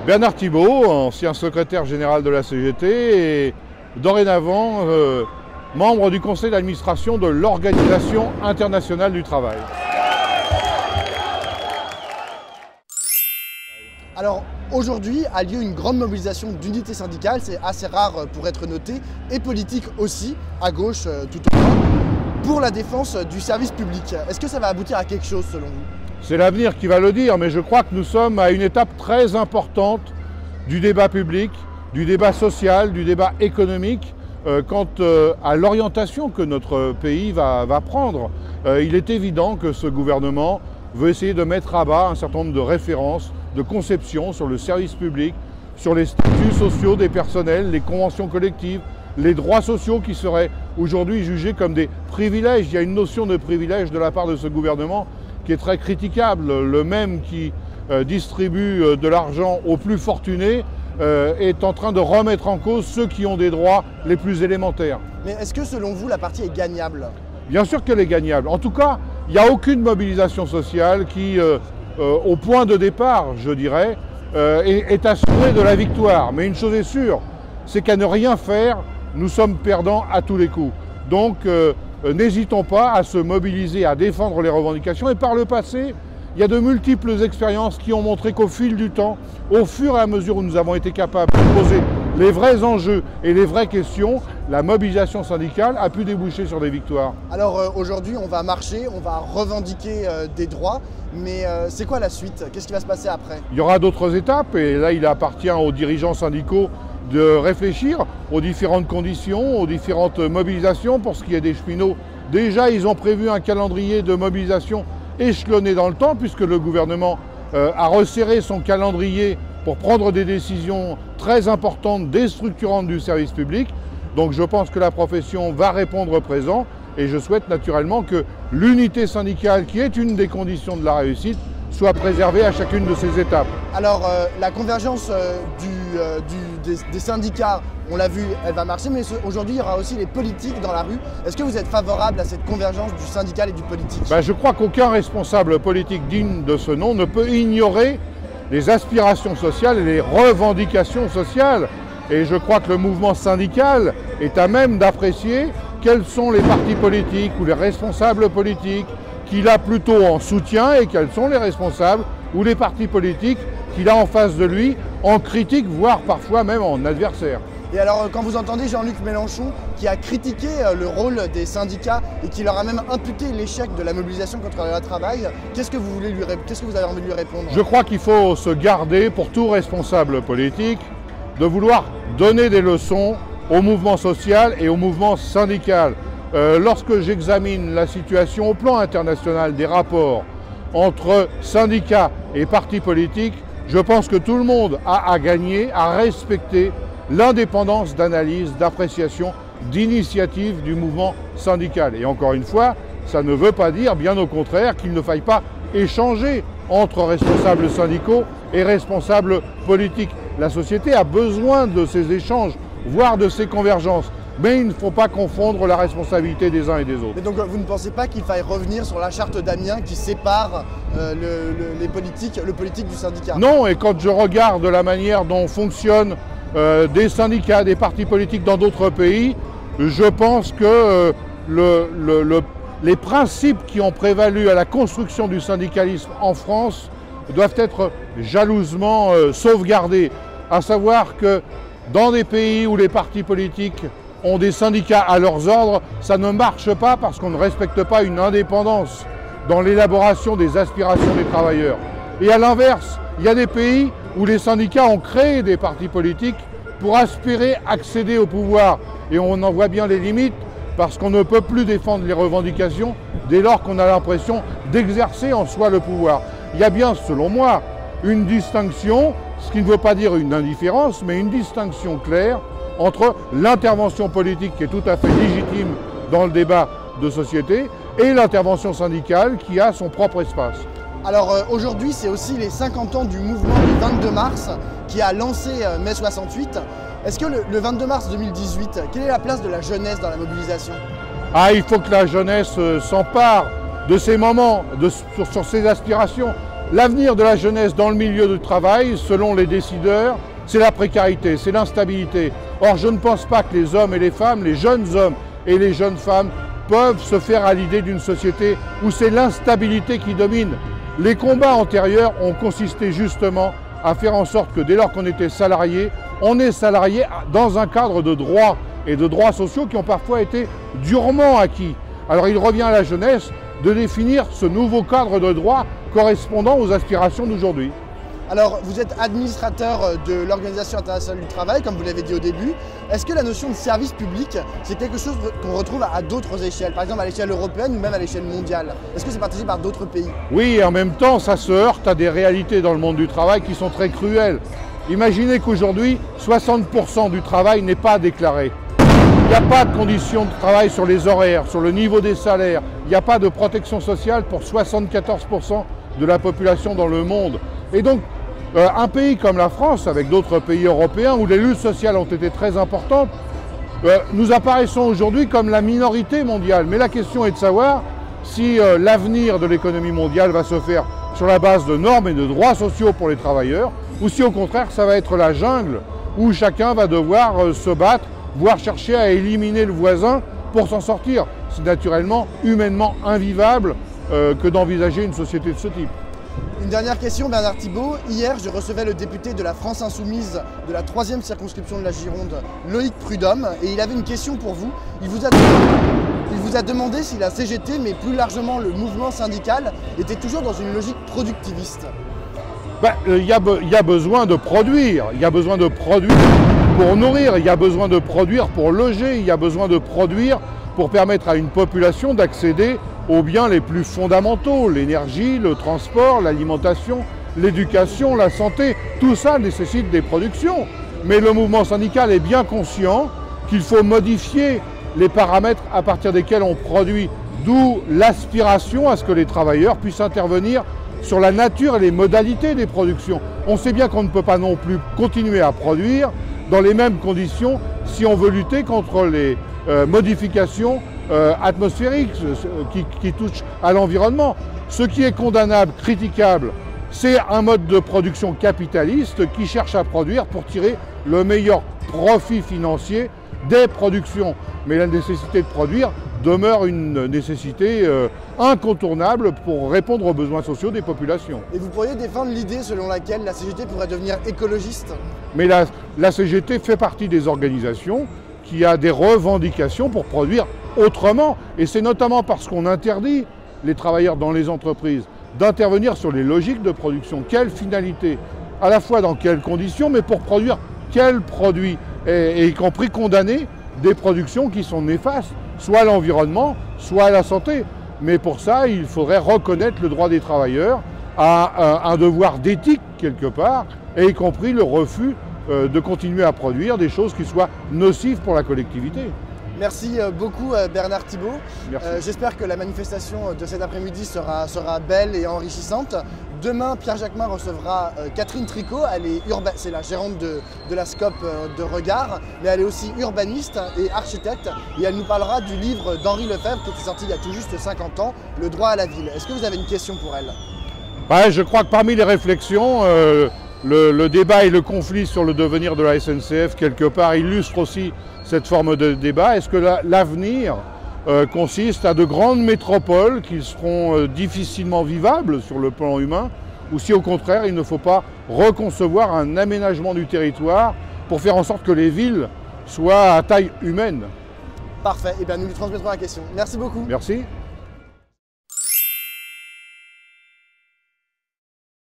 Bernard Thibault, ancien secrétaire général de la CGT et dorénavant membre du conseil d'administration de l'Organisation internationale du travail. Alors aujourd'hui a lieu une grande mobilisation d'unité syndicale, c'est assez rare pour être noté, et politique aussi, à gauche tout au moins, pour la défense du service public. Est-ce que ça va aboutir à quelque chose selon vous ? C'est l'avenir qui va le dire, mais je crois que nous sommes à une étape très importante du débat public, du débat social, du débat économique, quant à l'orientation que notre pays va prendre. Il est évident que ce gouvernement veut essayer de mettre à bas un certain nombre de références, de conceptions sur le service public, sur les statuts sociaux des personnels, les conventions collectives, les droits sociaux qui seraient aujourd'hui jugés comme des privilèges. Il y a une notion de privilège de la part de ce gouvernement qui est très critiquable. Le même qui distribue de l'argent aux plus fortunés est en train de remettre en cause ceux qui ont des droits les plus élémentaires. Mais est-ce que selon vous la partie est gagnable ? Bien sûr qu'elle est gagnable. En tout cas, il n'y a aucune mobilisation sociale qui, au point de départ, je dirais, est assurée de la victoire. Mais une chose est sûre, c'est qu'à ne rien faire, nous sommes perdants à tous les coups. Donc, n'hésitons pas à se mobiliser, à défendre les revendications. Et par le passé, il y a de multiples expériences qui ont montré qu'au fil du temps, au fur et à mesure où nous avons été capables de poser les vrais enjeux et les vraies questions, la mobilisation syndicale a pu déboucher sur des victoires. Alors aujourd'hui, on va marcher, on va revendiquer des droits, mais c'est quoi la suite? Qu'est-ce qui va se passer après? Il y aura d'autres étapes et là, il appartient aux dirigeants syndicaux de réfléchir aux différentes conditions, aux différentes mobilisations. Pour ce qui est des cheminots, déjà, ils ont prévu un calendrier de mobilisation échelonné dans le temps, puisque le gouvernement a resserré son calendrier pour prendre des décisions très importantes, déstructurantes du service public. Donc je pense que la profession va répondre présent et je souhaite naturellement que l'unité syndicale, qui est une des conditions de la réussite, soit préservée à chacune de ces étapes. Alors la convergence des syndicats, on l'a vu, elle va marcher, mais aujourd'hui il y aura aussi les politiques dans la rue. Est-ce que vous êtes favorable à cette convergence du syndical et du politique? Je crois qu'aucun responsable politique digne de ce nom ne peut ignorer les aspirations sociales et les revendications sociales. Et je crois que le mouvement syndical est à même d'apprécier quels sont les partis politiques ou les responsables politiques qu'il a plutôt en soutien et quels sont les responsables ou les partis politiques qu'il a en face de lui en critique, voire parfois même en adversaire. Et alors quand vous entendez Jean-Luc Mélenchon qui a critiqué le rôle des syndicats et qui leur a même imputé l'échec de la mobilisation contre le travail, qu'est-ce que vous avez envie de lui répondre? Je crois qu'il faut se garder pour tout responsable politique de vouloir donner des leçons au mouvement social et au mouvement syndical. Lorsque j'examine la situation au plan international des rapports entre syndicats et partis politiques, je pense que tout le monde a à gagner, à respecter l'indépendance d'analyse, d'appréciation, d'initiative du mouvement syndical. Et encore une fois, ça ne veut pas dire, bien au contraire, qu'il ne faille pas échanger entre responsables syndicaux et responsables politiques. La société a besoin de ces échanges, voire de ces convergences. Mais il ne faut pas confondre la responsabilité des uns et des autres. Mais donc vous ne pensez pas qu'il faille revenir sur la charte d'Amiens qui sépare le politique du syndicat? Non, et quand je regarde la manière dont fonctionnent des syndicats, des partis politiques dans d'autres pays, je pense que les principes qui ont prévalu à la construction du syndicalisme en France doivent être jalousement sauvegardés. À savoir que dans des pays où les partis politiques ont des syndicats à leurs ordres, ça ne marche pas parce qu'on ne respecte pas une indépendance dans l'élaboration des aspirations des travailleurs. Et à l'inverse, il y a des pays où les syndicats ont créé des partis politiques pour aspirer accéder au pouvoir. Et on en voit bien les limites parce qu'on ne peut plus défendre les revendications dès lors qu'on a l'impression d'exercer en soi le pouvoir. Il y a bien, selon moi, une distinction, ce qui ne veut pas dire une indifférence, mais une distinction claire entre l'intervention politique qui est tout à fait légitime dans le débat de société et l'intervention syndicale qui a son propre espace. Alors aujourd'hui, c'est aussi les 50 ans du mouvement du 22 mars qui a lancé mai 68. Est-ce que le 22 mars 2018, quelle est la place de la jeunesse dans la mobilisation? Il faut que la jeunesse s'empare de ces moments, sur ses aspirations. L'avenir de la jeunesse dans le milieu du travail, selon les décideurs, c'est la précarité, c'est l'instabilité. Or, je ne pense pas que les hommes et les femmes, les jeunes hommes et les jeunes femmes peuvent se faire à l'idée d'une société où c'est l'instabilité qui domine. Les combats antérieurs ont consisté justement à faire en sorte que dès lors qu'on était salarié, on est salarié dans un cadre de droits et de droits sociaux qui ont parfois été durement acquis. Alors il revient à la jeunesse de définir ce nouveau cadre de droits correspondant aux aspirations d'aujourd'hui. Alors, vous êtes administrateur de l'Organisation internationale du travail, comme vous l'avez dit au début. Est-ce que la notion de service public, c'est quelque chose qu'on retrouve à d'autres échelles, par exemple à l'échelle européenne ou même à l'échelle mondiale? Est-ce que c'est partagé par d'autres pays? Oui, et en même temps, ça se heurte à des réalités dans le monde du travail qui sont très cruelles. Imaginez qu'aujourd'hui, 60% du travail n'est pas déclaré. Il n'y a pas de conditions de travail sur les horaires, sur le niveau des salaires. Il n'y a pas de protection sociale pour 74% de la population dans le monde. Et donc, un pays comme la France, avec d'autres pays européens où les luttes sociales ont été très importantes, nous apparaissons aujourd'hui comme la minorité mondiale. Mais la question est de savoir si l'avenir de l'économie mondiale va se faire sur la base de normes et de droits sociaux pour les travailleurs, ou si au contraire ça va être la jungle où chacun va devoir se battre, voire chercher à éliminer le voisin pour s'en sortir. C'est naturellement humainement invivable que d'envisager une société de ce type. Une dernière question, Bernard Thibault. Hier, je recevais le député de la France Insoumise de la 3e circonscription de la Gironde, Loïc Prudhomme, et il avait une question pour vous. Il vous a demandé si la CGT, mais plus largement le mouvement syndical, était toujours dans une logique productiviste. Il y a besoin de produire. Il y a besoin de produire pour nourrir. Il y a besoin de produire pour loger. Il y a besoin de produire pour permettre à une population d'accéder aux biens les plus fondamentaux, l'énergie, le transport, l'alimentation, l'éducation, la santé. Tout ça nécessite des productions. Mais le mouvement syndical est bien conscient qu'il faut modifier les paramètres à partir desquels on produit, d'où l'aspiration à ce que les travailleurs puissent intervenir sur la nature et les modalités des productions. On sait bien qu'on ne peut pas non plus continuer à produire dans les mêmes conditions si on veut lutter contre les modifications atmosphériques qui touchent à l'environnement. Ce qui est condamnable, critiquable, c'est un mode de production capitaliste qui cherche à produire pour tirer le meilleur profit financier des productions. Mais la nécessité de produire demeure une nécessité incontournable pour répondre aux besoins sociaux des populations. Et vous pourriez défendre l'idée selon laquelle la CGT pourrait devenir écologiste? Mais la CGT fait partie des organisations qui a des revendications pour produire autrement. Et c'est notamment parce qu'on interdit les travailleurs dans les entreprises d'intervenir sur les logiques de production. Quelle finalité? À la fois dans quelles conditions, mais pour produire quels produits? Et y compris condamner des productions qui sont néfastes, soit à l'environnement, soit à la santé. Mais pour ça, il faudrait reconnaître le droit des travailleurs à un devoir d'éthique quelque part, et y compris le refus de continuer à produire des choses qui soient nocives pour la collectivité. Merci beaucoup Bernard Thibault. J'espère que la manifestation de cet après-midi sera belle et enrichissante. Demain, Pierre Jacquemin recevra Catherine Tricot. C'est la gérante de la SCOP de Regard, mais elle est aussi urbaniste et architecte. Et elle nous parlera du livre d'Henri Lefebvre qui était sorti il y a tout juste 50 ans, Le droit à la ville. Est-ce que vous avez une question pour elle? Je crois que parmi les réflexions, le débat et le conflit sur le devenir de la SNCF, quelque part, illustre aussi cette forme de débat. Est-ce que l'avenir consiste à de grandes métropoles qui seront difficilement vivables sur le plan humain, ou si au contraire il ne faut pas reconcevoir un aménagement du territoire pour faire en sorte que les villes soient à taille humaine? Parfait, et bien nous lui transmettrons la question. Merci beaucoup. Merci.